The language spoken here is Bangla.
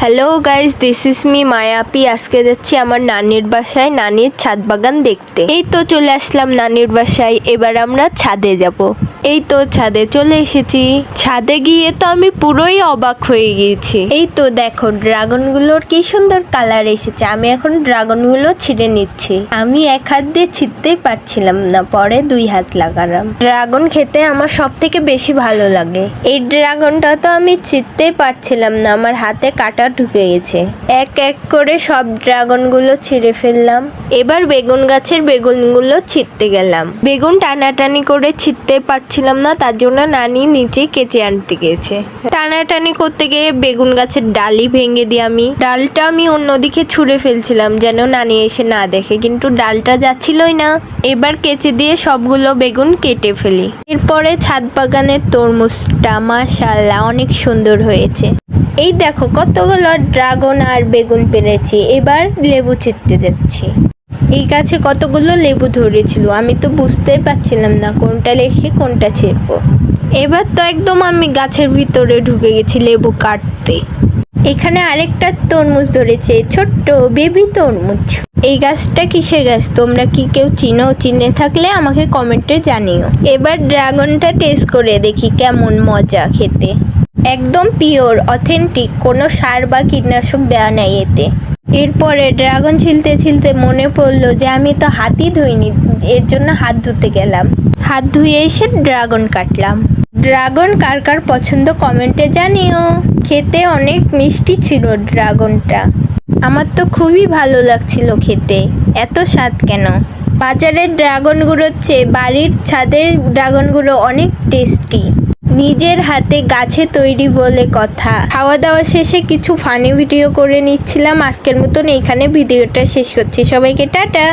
Hello guys, this is me মায়াপি। আজকে যাচ্ছি আমার নানির বাসায়, নানির ছাদ বাগান দেখতে। এই তো চলে আসলাম নানির বাসায়। এবার আমরা ছাদে যাব। এই তো ছাদে চলে এসেছি। ছাদে গিয়ে তো আমি পুরোই অবাক হয়ে গিয়েছি। এই তো দেখো ড্রাগনগুলোর কি সুন্দর কালার এসেছে। আমি এখন ড্রাগনগুলো ছিঁড়ে নিচ্ছি। আমি এক হাত দিয়ে ছিঁড়তেই পারছিলাম না, পরে দুই হাত লাগালাম। ড্রাগন খেতে আমার সব থেকে বেশি ভালো লাগে। এই ড্রাগনটা তো আমি ছিঁড়তেই পারছিলাম না, আমার হাতে কাটা ঢুকে গেছে। এক এক করে সব ড্রাগনগুলো ছিঁড়ে ফেললাম। এবার বেগুন গাছের বেগুনগুলো ছিঁড়তে গেলাম। বেগুন টানাটানি করে ছিঁড়তে পারছিলাম না, তার জন্য নানি নিচে কেচে আনতে গেছে। টানাটানি করতে গিয়ে বেগুন গাছের ডালই ভেঙে দিয়ে ডালটা আমি অন্যদিকে ছুঁড়ে ফেলছিলাম যেন নানি এসে না দেখে, কিন্তু ডালটা যাচ্ছিলই না। এবার কেচে দিয়ে সবগুলো বেগুন কেটে ফেলি। এরপরে ছাদ বাগানের তরমুজটা মাশাআল্লাহ অনেক সুন্দর হয়েছে। এই দেখো কতগুলো ড্রাগন আর বেগুন পেরেছি। এবার লেবু ছিঁড়তে যাচ্ছি। এই গাছে কতগুলো লেবু ধরেছিল, আমি তো বুঝতেই পারছিলাম না কোনটা রেখে কোনটা ছিঁড়বো। এবার তো একদম আমি গাছের ভিতরে ঢুকে গেছি লেবু কাটতে। এখানে আরেকটা তরমুজ ধরেছে, ছোট্ট বেবি তরমুজ। এই গাছটা কিসের গাছ তোমরা কি কেউ চিনো? চিনে থাকলে আমাকে কমেন্টে জানিও। এবার ড্রাগনটা টেস্ট করে দেখি কেমন মজা খেতে। একদম পিওর অথেন্টিক, কোনো সার বা কীটনাশক দেওয়া নাই এতে। এরপরে ড্রাগন ছিলতে ছিলতে মনে পড়লো যে আমি তো হাতই ধুইনি, এর জন্য হাত ধুতে গেলাম। হাত ধুয়ে এসে ড্রাগন কাটলাম। ড্রাগন কার কার পছন্দ কমেন্টে জানিও। খেতে অনেক মিষ্টি ছিল ড্রাগনটা, আমার তো খুবই ভালো লাগছিল খেতে। এত স্বাদ কেন? বাজারের ড্রাগনগুলোর চেয়ে বাড়ির ছাদের ড্রাগনগুলো অনেক টেস্টি। নিজের হাতে গাছে তৈরি বলে কথা। খাওয়া দাওয়া শেষে কিছু ফানি ভিডিও করে নিচ্ছিলাম। আজকের মতন এইখানে ভিডিওটা শেষ করছি। সবাইকে টাটা।